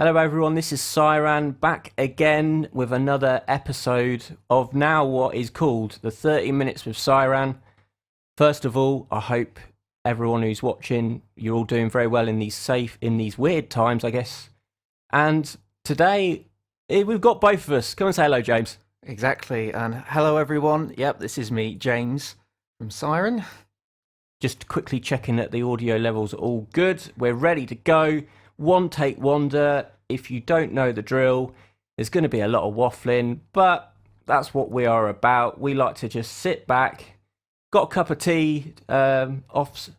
Hello, everyone. This is SyRan back again with another episode of now what is called the 30 Minutes with SyRan. First of all, I hope everyone who's watching, you're all doing very well in these weird times, I guess. And today, we've got both of us. Come and say hello, James. Exactly, and hello everyone. Yep, this is me, James, from SyRan. Just quickly checking that the audio levels are all good. We're ready to go. One take wonder. If you don't know the drill, there's going to be a lot of waffling, but that's what we are about. We like to just sit back, got a cup of tea, off.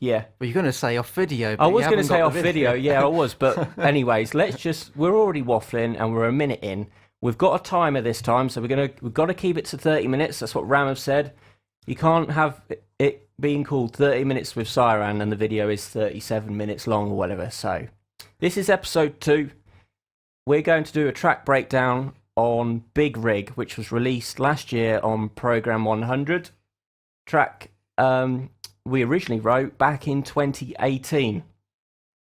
Yeah. Well, you're going to say off video. I was going to say off video. Yeah, I was. But anyways, we're already waffling and we're a minute in. We've got a timer this time, so we've got to keep it to 30 minutes. That's what Ram have said. You can't have it being called 30 minutes with SyRan and the video is 37 minutes long or whatever. So this is episode 2. We're going to do a track breakdown on Big Rig, which was released last year on Program 100. Track we originally wrote back in 2018.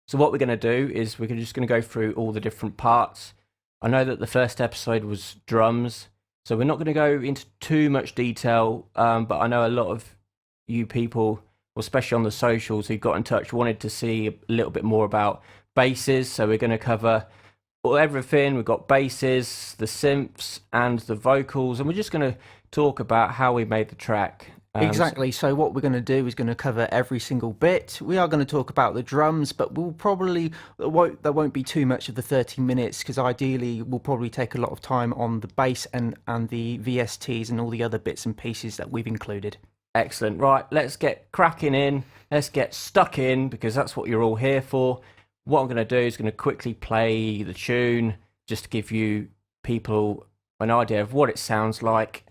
So what we're going to do is we're just going to go through all the different parts. I know that the first episode was drums, so we're not going to go into too much detail, but I know a lot of you people, especially on the socials, who got in touch, wanted to see a little bit more about basses, so we're going to cover everything. We've got basses, the synths, and the vocals, and we're just going to talk about how we made the track. Exactly, so what we're going to do is going to cover every single bit. We are going to talk about the drums, but there won't be too much of the 30 minutes, because ideally we'll probably take a lot of time on the bass and the VSTs and all the other bits and pieces that we've included. Excellent. Right, let's get cracking in. Let's get stuck in, because that's what you're all here for. What I'm going to do is going to quickly play the tune, just to give you people an idea of what it sounds like.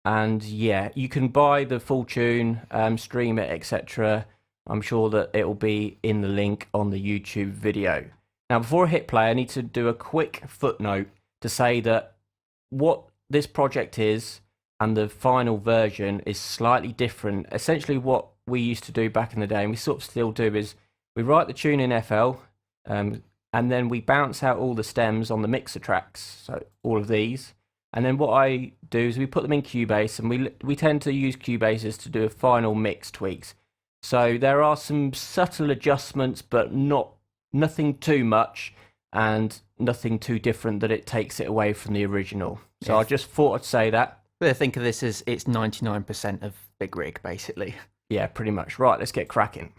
And yeah, you can buy the full tune, stream it, etc. I'm sure that it will be in the link on the YouTube video. Now, before I hit play, I need to do a quick footnote to say that what this project is and the final version is slightly different. Essentially, what we used to do back in the day, and we sort of still do, is we write the tune in FL, and then we bounce out all the stems on the mixer tracks, so all of these. And then what I do is we put them in Cubase, and we tend to use Cubases to do a final mix tweaks. So there are some subtle adjustments, but nothing too much, and nothing too different that it takes it away from the original. So yes. I just thought I'd say that. But think of this as it's 99% of Big Rig, basically. Yeah, pretty much. Right, let's get cracking.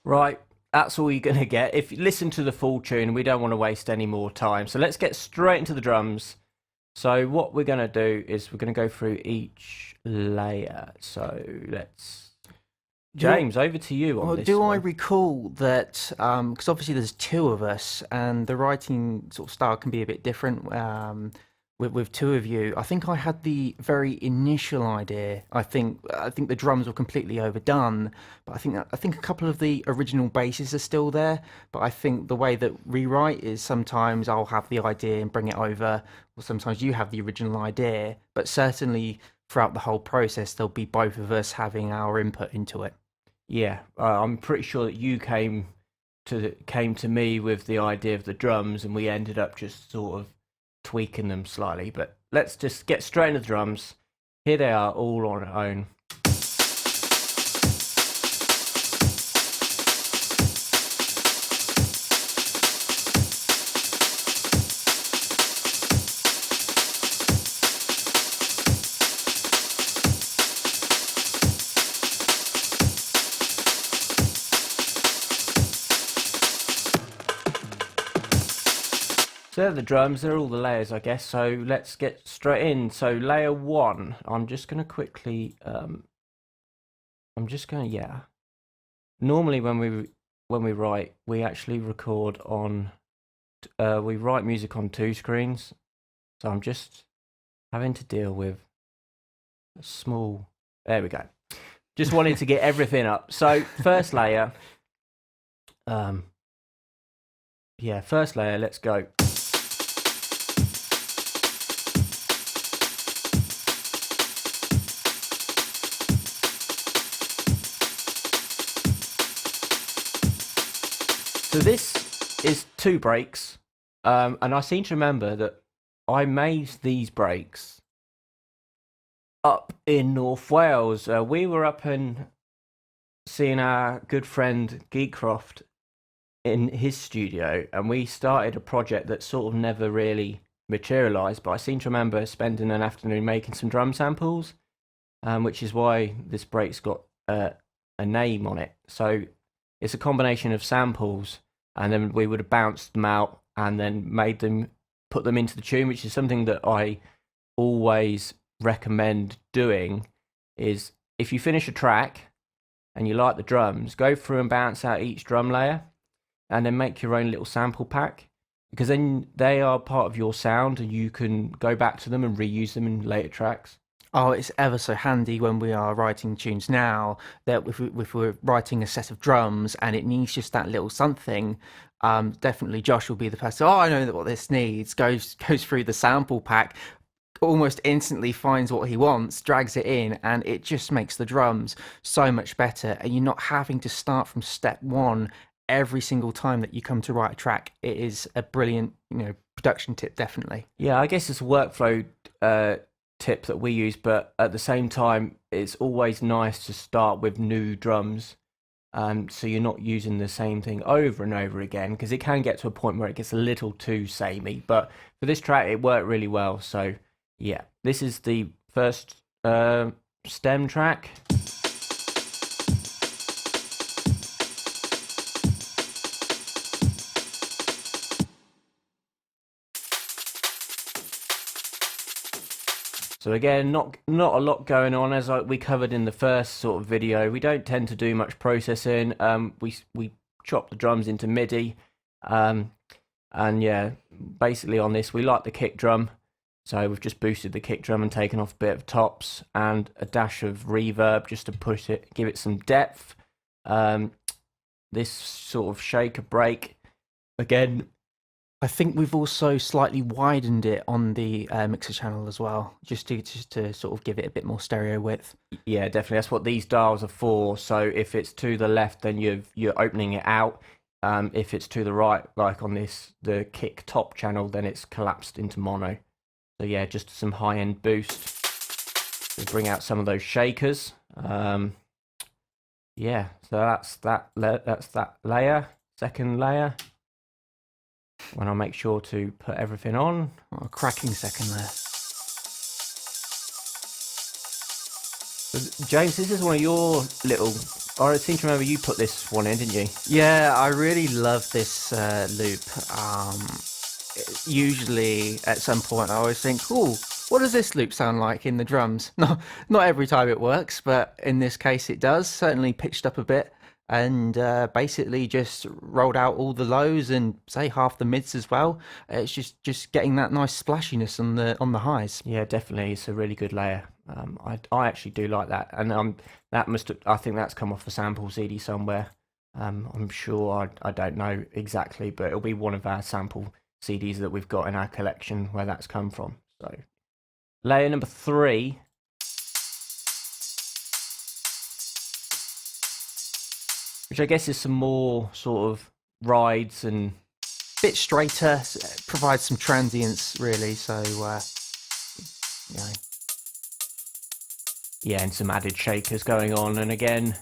Right, that's all you're going to get. If you listen to the full tune, we don't want to waste any more time. So let's get straight into the drums. So what we're going to do is we're going to go through each layer. So let's... James, over to you on this Do one. I recall that, because obviously there's two of us, and the writing sort of style can be a bit different with two of you. I think I had the very initial idea. I think the drums were completely overdone, but I think a couple of the original basses are still there. But I think the way that rewrite is sometimes I'll have the idea and bring it over, or sometimes you have the original idea. But certainly throughout the whole process, there'll be both of us having our input into it. Yeah, I'm pretty sure that you came came to me with the idea of the drums, and we ended up just sort of tweaking them slightly. But let's just get straight into the drums. Here they are, all on their own. So they're the drums, they're all the layers, I guess. So let's get straight in. So layer 1, I'm just going to quickly, yeah. Normally when we write, we actually record on, we write music on 2 screens. So I'm just having to deal with a small, there we go. Just wanted to get everything up. So first layer, first layer, let's go. So this is 2 breaks, and I seem to remember that I made these breaks up in North Wales. We were up and seeing our good friend Geekcroft in his studio, and we started a project that sort of never really materialised, but I seem to remember spending an afternoon making some drum samples, which is why this break's got a name on it. So it's a combination of samples, and then we would have bounced them out and then put them into the tune, which is something that I always recommend doing. Is if you finish a track and you like the drums, go through and bounce out each drum layer, and then make your own little sample pack, because then they are part of your sound, and you can go back to them and reuse them in later tracks. Oh, it's ever so handy when we are writing tunes now that if we're writing a set of drums and it needs just that little something, definitely Josh will be the person. Oh, I know what this needs. Goes through the sample pack, almost instantly finds what he wants, drags it in, and it just makes the drums so much better. And you're not having to start from step 1 every single time that you come to write a track. It is a brilliant, production tip, definitely. Yeah, I guess it's a workflow tip that we use, but at the same time it's always nice to start with new drums, so you're not using the same thing over and over again, because it can get to a point where it gets a little too samey. But for this track it worked really well. So yeah, this is the first stem track. So again, not a lot going on, as we covered in the first sort of video. We don't tend to do much processing. We chop the drums into MIDI, and yeah, basically on this we like the kick drum, so we've just boosted the kick drum and taken off a bit of tops and a dash of reverb just to give it some depth. This sort of shaker break, again, I think we've also slightly widened it on the mixer channel as well, just to sort of give it a bit more stereo width. Yeah, definitely. That's what these dials are for. So if it's to the left, then you're opening it out. If it's to the right, like on the kick top channel, then it's collapsed into mono. So yeah, just some high-end boost to bring out some of those shakers. Yeah, so that's that layer. Second layer. When I make sure to put everything on. Oh, a cracking second there. So, James, this is one of your little... I seem to remember you put this one in, didn't you? Yeah, I really love this loop. Usually at some point I always think, "Cool, what does this loop sound like in the drums?" Not every time it works, but in this case it does. Certainly pitched up a bit. And basically just rolled out all the lows and say half the mids as well. It's just getting that nice splashiness on the highs. Yeah, definitely, it's a really good layer. I actually do like that, and I think that's come off a sample CD somewhere. I'm sure I don't know exactly, but it'll be one of our sample CDs that we've got in our collection where that's come from. So, layer number 3. Which I guess is some more sort of rides and Bit straighter, provides some transients really. So you know. yeah, and some added shakers going on. And again,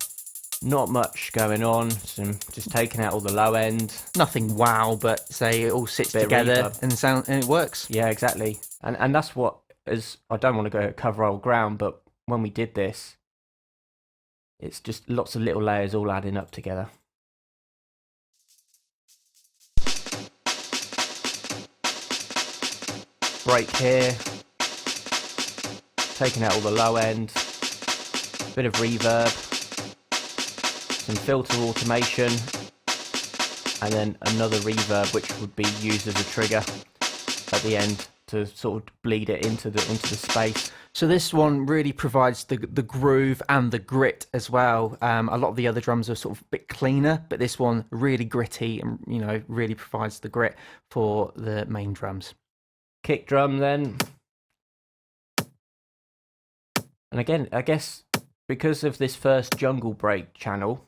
not much going on. Some just taking out all the low end. Nothing wow, but say it all sits Bit of together reverb. and it works. Yeah, exactly. And that's what is. I don't want to go cover old ground, but when we did this, it's just lots of little layers all adding up together. Break here, taking out all the low end, bit of reverb, some filter automation, and then another reverb which would be used as a trigger at the end to sort of bleed it into the space. So this one really provides the groove and the grit as well. A lot of the other drums are sort of a bit cleaner, but this one really gritty and, you know, really provides the grit for the main drums. Kick drum then. And again, I guess because of this first jungle break channel,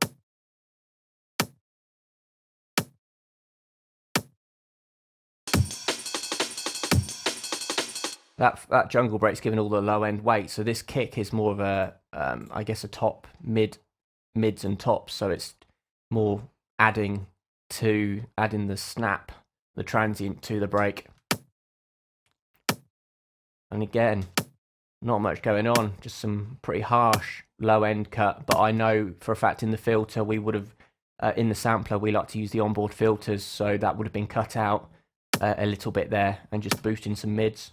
that jungle break's given all the low end weight, so this kick is more of a I guess a top mids and tops, so it's more adding the snap, the transient to the break. And again, not much going on, just some pretty harsh low end cut, but I know for a fact in the filter we would have in the sampler we like to use the onboard filters, so that would have been cut out a little bit there and just boosting some mids.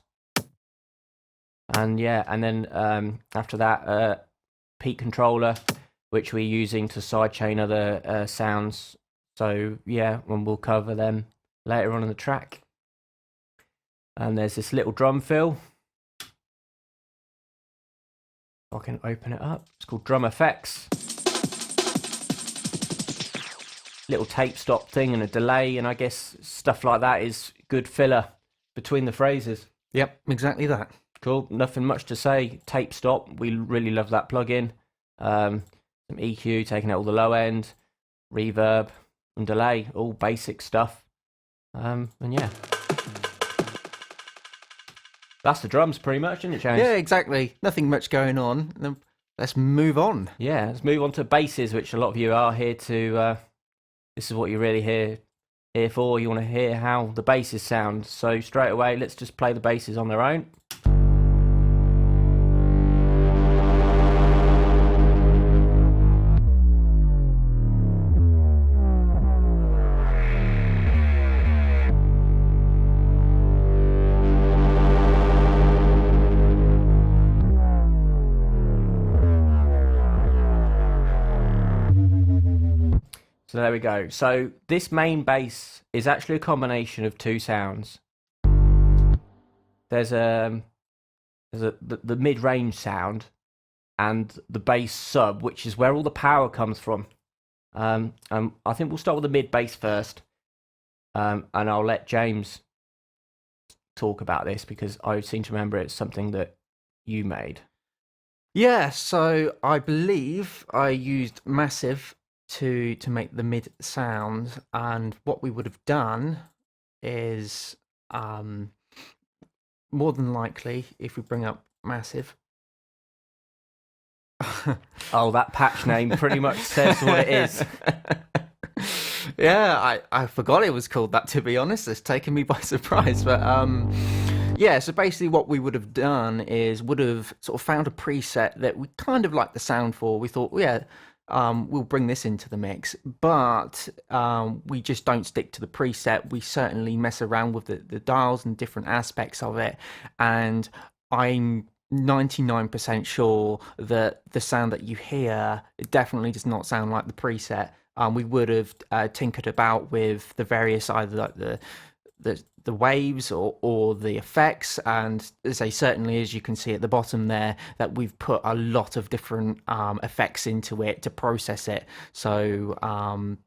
And yeah, and then after that, peak controller, which we're using to sidechain other sounds. So yeah, and we'll cover them later on in the track. And there's this little drum fill. I can open it up. It's called Drum Effects. Little tape stop thing and a delay, and I guess stuff like that is good filler between the phrases. Yep, exactly that. Cool, nothing much to say. Tape stop, we really love that plugin. Some EQ, taking out all the low end, reverb and delay, all basic stuff. And yeah. That's the drums pretty much, isn't it, James? Yeah, exactly. Nothing much going on. Let's move on. Yeah, let's move on to basses, which a lot of you are here to... this is what you're really here for. You want to hear how the basses sound. So straight away, let's just play the basses on their own. So there we go. So this main bass is actually a combination of two sounds. There's the mid-range sound and the bass sub, which is where all the power comes from. I think we'll start with the mid bass first, and I'll let James talk about this because I seem to remember it's something that you made. Yeah, so I believe I used Massive to make the mid sound, and what we would have done is more than likely, if we bring up Massive. Oh, that patch name pretty much says what it is. Yeah, I forgot it was called that, to be honest. It's taken me by surprise. But yeah, so basically what we would have done is would have sort of found a preset that we kind of liked the sound for. We thought, yeah, we'll bring this into the mix, but we just don't stick to the preset. We certainly mess around with the dials and different aspects of it, and I'm 99% sure that the sound that you hear, it definitely does not sound like the preset. We would have tinkered about with the various, either like the waves or the effects, and as I certainly, as you can see at the bottom there, that we've put a lot of different effects into it to process it. So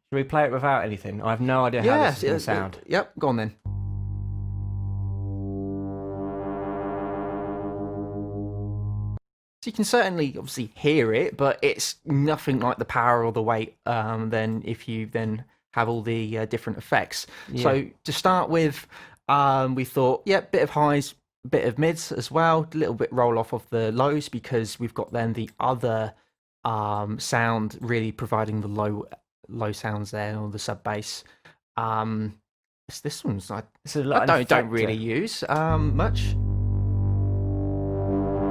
should we play it without anything? I have no idea how this is going to sound. Yep, go on then. So you can certainly obviously hear it, but it's nothing like the power or the weight then if you then have all the different effects. Yeah. So to start with, we thought, yeah, bit of highs, bit of mids as well, a little bit roll off of the lows, because we've got then the other sound really providing the low sounds there, or the sub bass. This one's It's a I lot don't really use much.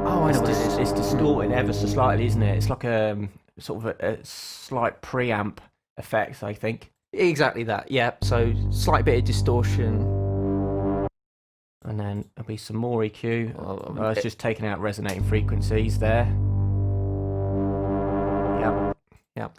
Oh, I know what it is. It's distorted ever so slightly, isn't it? It's like a sort of a slight preamp effect, I think. Exactly that. Yeah. So slight bit of distortion. And then there'll be some more EQ. Well, It's just taking out resonating frequencies there. Yep. Yep.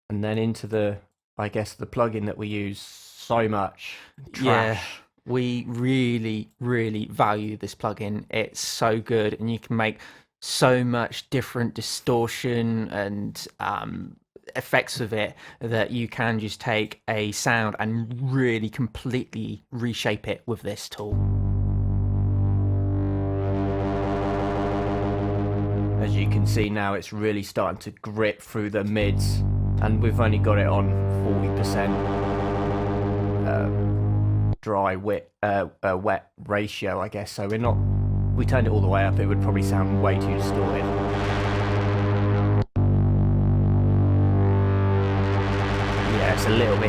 And then into the, I guess, the plugin that we use so much. Yeah. Trash. We really, really value this plugin. It's so good, and you can make so much different distortion and effects of it that you can just take a sound and really completely reshape it with this tool. As you can see now, it's really starting to grip through the mids, and we've only got it on 40% dry wet ratio, I guess. So we turned it all the way up, it would probably sound way too distorted. Yeah, it's a little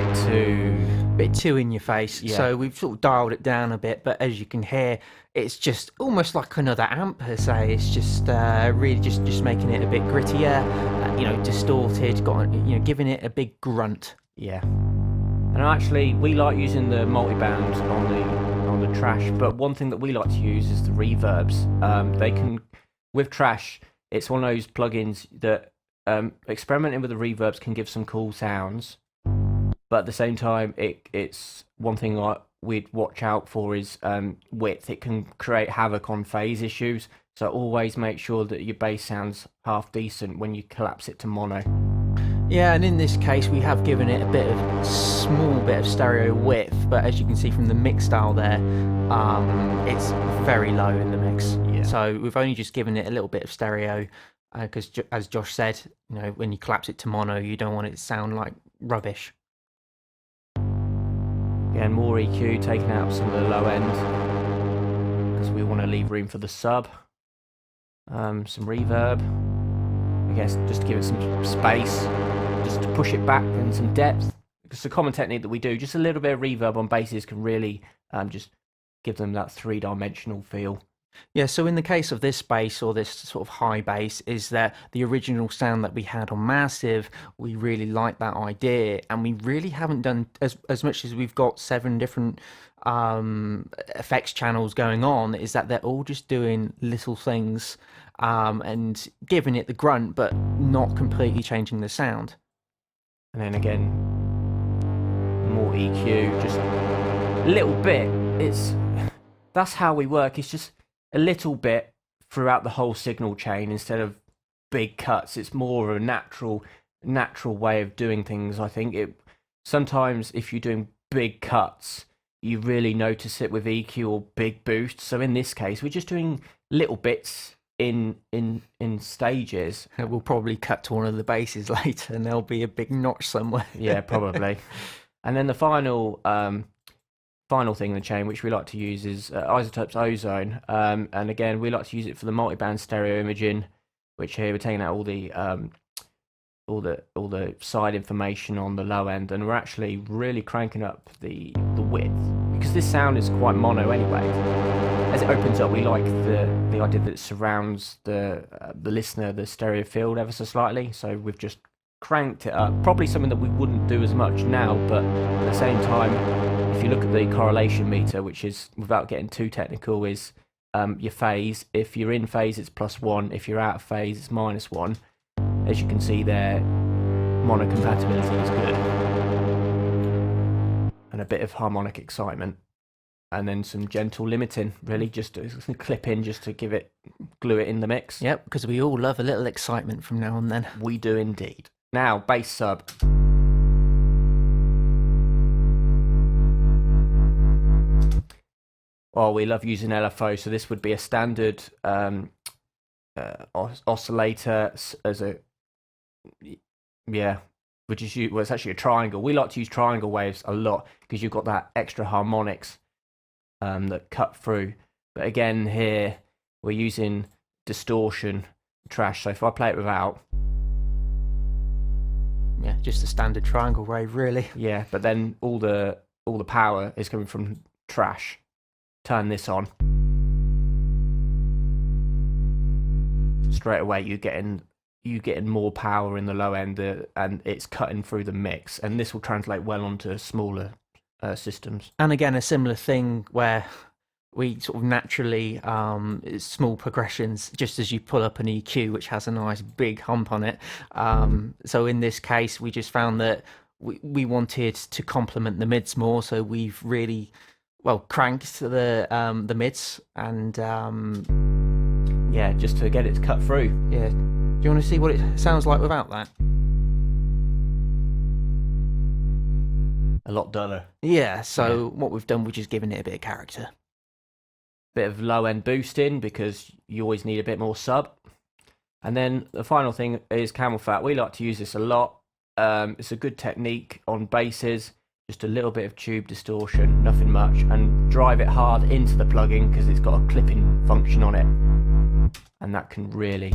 bit too in your face. Yeah. So we've sort of dialed it down a bit, but as you can hear, it's just almost like another amp per se. It's just really just making it a bit grittier, distorted, giving it a big grunt. Yeah. And actually, we like using the multiband on the trash, but one thing that we like to use is the reverbs. With trash, it's one of those plugins that experimenting with the reverbs can give some cool sounds, but at the same time, it's one thing we'd watch out for is width. It can create havoc on phase issues, so always make sure that your bass sounds half decent when you collapse it to mono. Yeah, and in this case, we have given it a small bit of stereo width, but as you can see from the mix style there, it's very low in the mix. Yeah. So we've only just given it a little bit of stereo, because as Josh said, when you collapse it to mono, you don't want it to sound like rubbish. Again, more EQ, taking out some of the low end, because we want to leave room for the sub. Some reverb, I guess, just to give it some space, just to push it back and some depth. It's a common technique that we do. Just a little bit of reverb on basses can really just give them that three-dimensional feel. Yeah, so in the case of this bass, or this sort of high bass, is that the original sound that we had on Massive, we really like that idea, and we really haven't done as much as we've got 7 different effects channels going on, is that they're all just doing little things and giving it the grunt, but not completely changing the sound. And then again, more EQ, just a little bit. That's how we work. It's just a little bit throughout the whole signal chain instead of big cuts. It's more of a natural way of doing things. I think sometimes if you're doing big cuts, you really notice it with EQ or big boosts. So in this case, we're just doing little bits in stages. We'll probably cut to one of the basses later, and there'll be a big notch somewhere. Yeah, probably. And then the final thing in the chain, which we like to use, is Isotopes Ozone. And again, we like to use it for the multiband stereo imaging, which here we're taking out all the side information on the low end, and we're actually really cranking up the width, because this sound is quite mono anyway. As it opens up, we like the idea that it surrounds the listener, the stereo field, ever so slightly. So we've just cranked it up. Probably something that we wouldn't do as much now, but at the same time, if you look at the correlation meter, which is, without getting too technical, is your phase. If you're in phase, it's +1. If you're out of phase, it's -1. As you can see there, mono compatibility is good, and a bit of harmonic excitement, and then some gentle limiting, really, just to clip in, just to glue it in the mix. Yep, because we all love a little excitement from now and then. We do indeed. Now, bass sub. Oh, we love using LFO, so this would be a standard oscillator as a which is well, it's actually a triangle. We like to use triangle waves a lot because you've got that extra harmonics that cut through. But again, here we're using distortion trash. So if I play it without, yeah, just a standard triangle wave, really. yeah. But then all the power is coming from trash. Turn this on. Straight away, you're getting more power in the low end, and it's cutting through the mix, and this will translate well onto smaller systems. And again, a similar thing where we sort of naturally small progressions, just as you pull up an EQ which has a nice big hump on it. So in this case, we just found that we wanted to complement the mids more, so we've really cranked the mids, and yeah, just to get it to cut through. Yeah. Do you want to see what it sounds like without that? A lot duller. Yeah, so what we've done, we're just giving it a bit of character. Bit of low end boosting because you always need a bit more sub. And then the final thing is camel fat. We like to use this a lot. It's a good technique on basses. Just a little bit of tube distortion, nothing much, and drive it hard into the plugin because it's got a clipping function on it. And that can really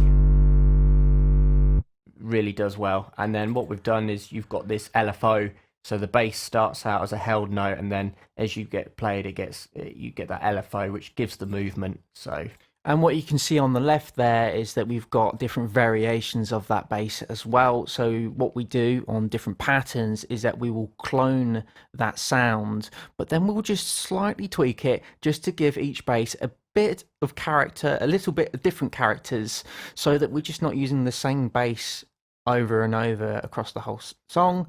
does well. And then what we've done is you've got this LFO, so the bass starts out as a held note, and then as you get played, you get that LFO, which gives the movement. So, and what you can see on the left there is that we've got different variations of that bass as well. So what we do on different patterns is that we will clone that sound, but then we'll just slightly tweak it just to give each bass a bit of character, a little bit of different characters, so that we're just not using the same bass over and over across the whole song.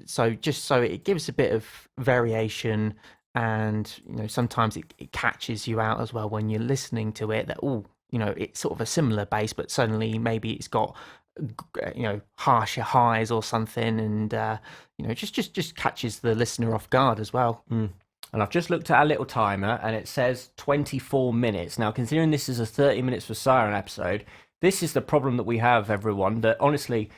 So just so it gives a bit of variation, and sometimes it catches you out as well when you're listening to it, that it's sort of a similar bass, but suddenly maybe it's got harsher highs or something, and just catches the listener off guard as well. And I've just looked at our little timer, and it says 24 minutes. Now, considering this is a 30 minutes for SyRan episode, this is the problem that we have, everyone, that honestly,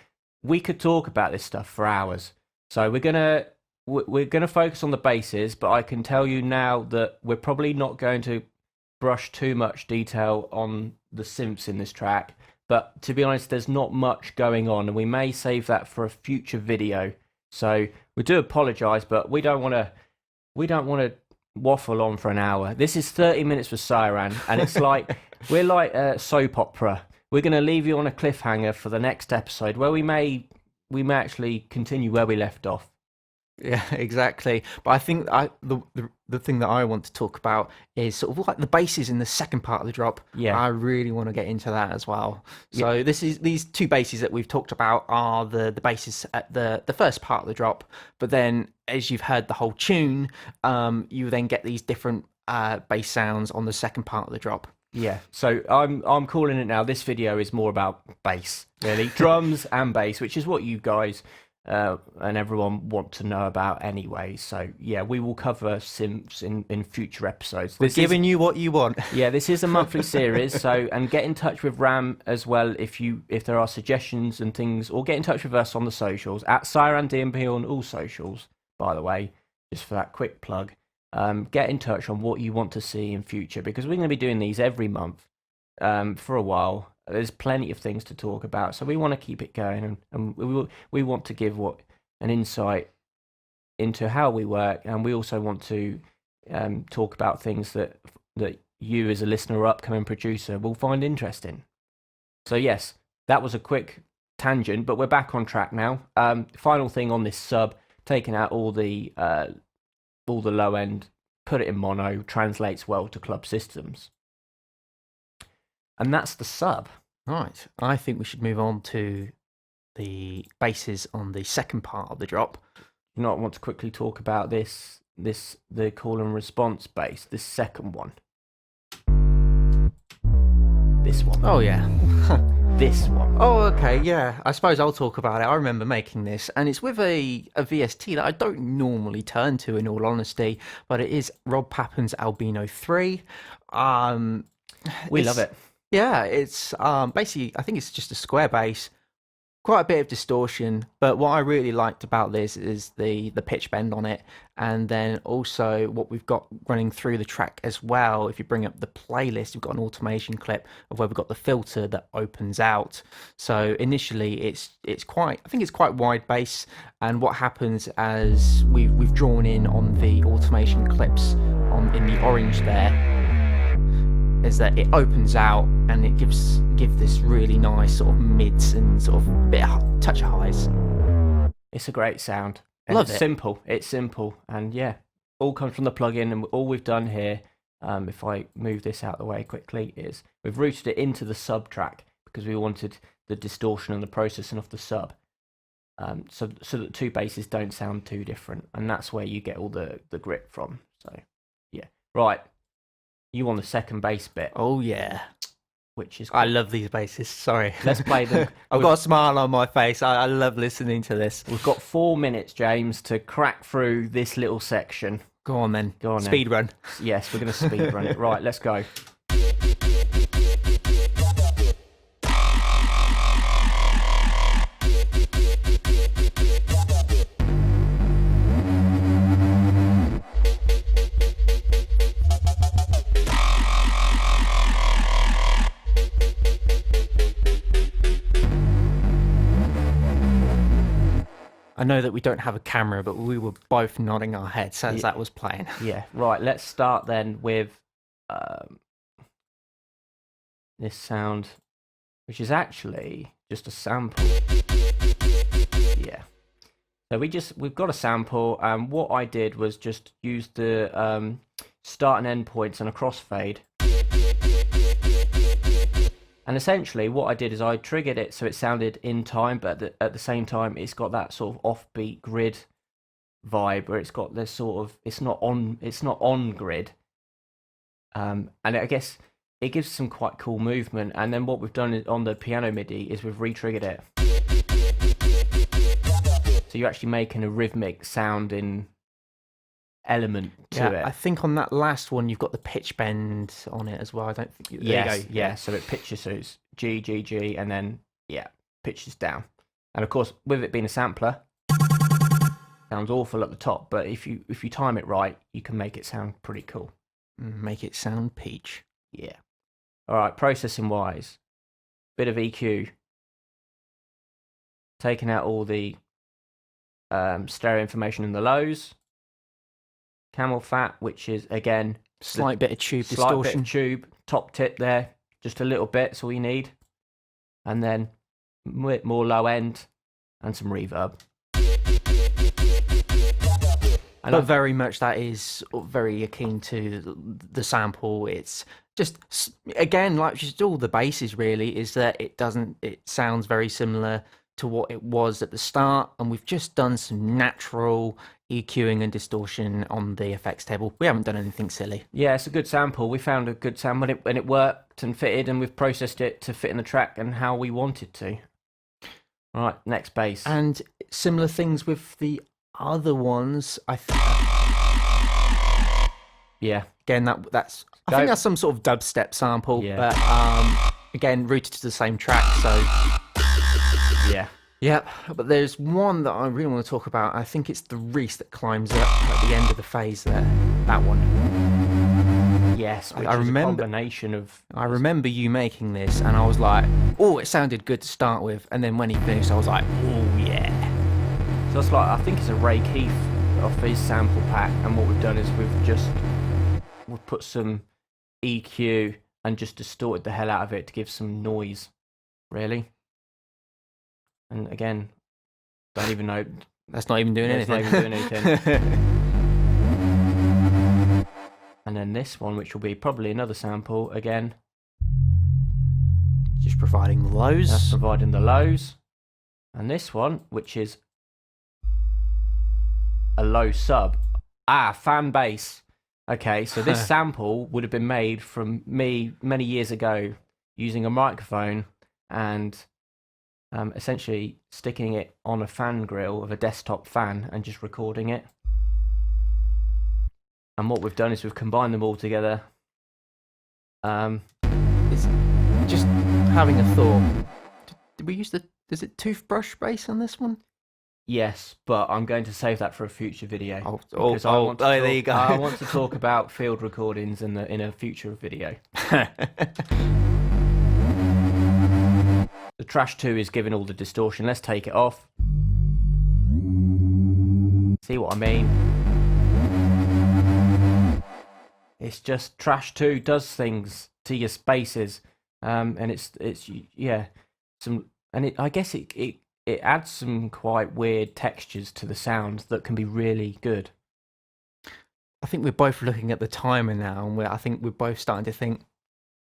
we could talk about this stuff for hours. So we're gonna focus on the basses, but I can tell you now that we're probably not going to brush too much detail on the synths in this track. But to be honest, there's not much going on, and we may save that for a future video. So we do apologise, but we don't want to waffle on for an hour. This is 30 minutes for SyRan, and it's like we're like a soap opera. We're going to leave you on a cliffhanger for the next episode, where we may actually continue where we left off. Yeah, exactly. But I think the thing that I want to talk about is sort of like the basses in the second part of the drop. Yeah, I really want to get into that as well. So these two basses that we've talked about are the basses at the first part of the drop. But then, as you've heard the whole tune, you then get these different bass sounds on the second part of the drop. Yeah, so I'm calling it now. This video is more about bass, really, drums and bass, which is what you guys and everyone want to know about anyway. So yeah, we will cover synths in future episodes. We're giving you what you want. Yeah, this is a monthly series. So, and get in touch with Ram as well if there are suggestions and things, or get in touch with us on the socials at SyRan DMP on all socials. By the way, just for that quick plug. Get in touch on what you want to see in future, because we're going to be doing these every month for a while. There's plenty of things to talk about, so we want to keep it going, and we want to give an insight into how we work, and we also want to talk about things that you as a listener or upcoming producer will find interesting. So yes, that was a quick tangent, but we're back on track now. Final thing on this sub, taking out all the low end, put it in mono, translates well to club systems. And that's the sub. Right. I think we should move on to the basses on the second part of the drop. You not want to quickly talk about the call and response bass, this second one. This one. Oh yeah. This one. Oh, okay, yeah. I suppose I'll talk about it. I remember making this, and it's with a VST that I don't normally turn to, in all honesty, but it is Rob Pappin's Albino 3. We love it. Yeah, it's basically, I think it's just a square bass quite a bit of distortion, but what I really liked about this is the pitch bend on it, and then also what we've got running through the track as well. If you bring up the playlist, we've got an automation clip of where we've got the filter that opens out. So initially it's quite, I think it's quite wide bass, and what happens as we've drawn in on the automation clips on in the orange there is that it opens out and it gives this really nice sort of mids and sort of bit of touch of highs. It's a great sound. And Love it's it. simple. It's simple, and yeah, all comes from the plugin. And all we've done here, if I move this out of the way quickly, is we've routed it into the sub track because we wanted the distortion and the processing of the sub, so that two basses don't sound too different, and that's where you get all the grit from. So yeah, right. You want the second bass bit, Oh yeah, which is I cool. love these basses. Sorry, Let's play them. I've got a smile on my face. I love listening to this. We've got 4 minutes, James, to crack through this little section. Go on then. Go on then. Speed run. Yes, we're going to speed run it. Right, let's go. I know that we don't have a camera, but we were both nodding our heads as that was playing. Yeah, right, let's start then with this sound, which is actually just a sample. Yeah. So we've got a sample, and what I did was just use the start and end points and a crossfade. And essentially what I did is I triggered it so it sounded in time, but at the same time it's got that sort of offbeat grid vibe where it's got this sort of, it's not on grid. And I guess it gives some quite cool movement. And then what we've done on the piano MIDI is we've re-triggered it. So you're actually making a rhythmic sounding element to it. I think on that last one you've got the pitch bend on it as well. I don't think there you go. Yeah. So it pitches, so it's G, G, G, and then pitches down. And of course, with it being a sampler, sounds awful at the top, but if you time it right, you can make it sound pretty cool. Make it sound peach. Yeah. All right, processing wise, bit of EQ, taking out all the stereo information in the lows. Camel fat, which is again Slight bit of tube slight distortion. bit of tube, top tip there, just a little bit, that's all you need. And then more low end and some reverb. And But very much that is very akin to the sample. It's just, again, like just all the bases really, is that it sounds very similar to what it was at the start, and we've just done some natural EQing and distortion on the effects table. We haven't done anything silly. yeah, it's a good sample. We found a good sound when it worked and fitted, and we've processed it to fit in the track and how we wanted to. All right, next bass. And similar things with the other ones. Yeah, Again, I think that's some sort of dubstep sample, Yeah. but again, rooted to the same track. So yeah. yeah, but there's one that I really want to talk about. I think it's the Reese that climbs up at the end of the phase there. That one. Yes, which I is remember- a combination of. I remember you making this, and I was like, "Oh, it sounded good to start with." And then when he finished, I was like, "Oh yeah." So it's like, I think it's a Ray Keith off his sample pack, and what we've done is we've put some EQ and just distorted the hell out of it to give some noise, really. And again, don't even know. That's not even doing It's not anything. even doing anything. And then this one, which will be probably another sample again. Just providing the That's lows. providing the lows. And this one, which is a low sub. Fan bass. Okay, so this sample would have been made from me many years ago using a microphone and essentially sticking it on a fan grill of a desktop fan and just recording it. And what we've done is we've combined them all together. It's just having a thought. Did we use the is it toothbrush bass on this one? Yes, but I'm going to save that for a future video. Because There you go. I want to talk about field recordings in a future video. The Trash 2 is giving all the distortion. Let's take it off. See what I mean? It's just Trash 2 does things to your spaces, and I guess it adds some quite weird textures to the sound that can be really good. I think we're both looking at the timer now, and I think we're both starting to think.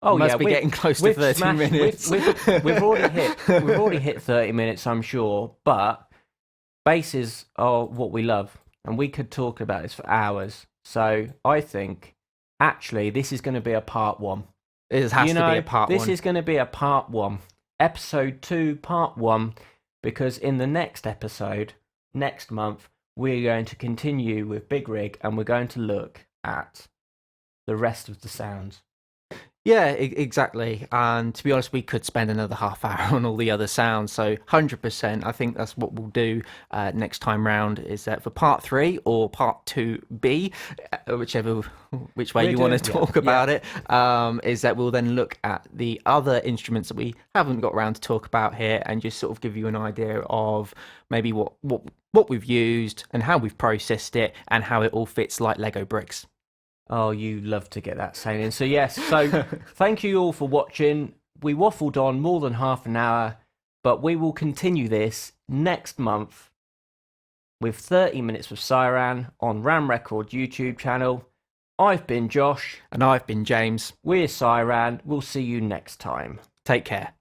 Oh must yeah, be getting close to 30 minutes. We've already hit 30 minutes, I'm sure. But basses are what we love, and we could talk about this for hours. So I think actually this is going to be a part 1. It has to be a part 1. This is going to be a part 1, episode 2, part 1, because in the next episode, next month, we're going to continue with Big Rig, and we're going to look at the rest of the sounds. Yeah, exactly. And to be honest, we could spend another half hour on all the other sounds. So 100%, I think that's what we'll do next time round, is that for part 3 or part 2B, which way you want to talk about it, is that we'll then look at the other instruments that we haven't got around to talk about here, and just sort of give you an idea of maybe what we've used and how we've processed it and how it all fits like Lego bricks. Oh, you love to get that saying in. So yes, thank you all for watching. We waffled on more than half an hour, but we will continue this next month with 30 minutes with SyRan on Ram Record YouTube channel. I've been Josh. And I've been James. We're SyRan. We'll see you next time. Take care.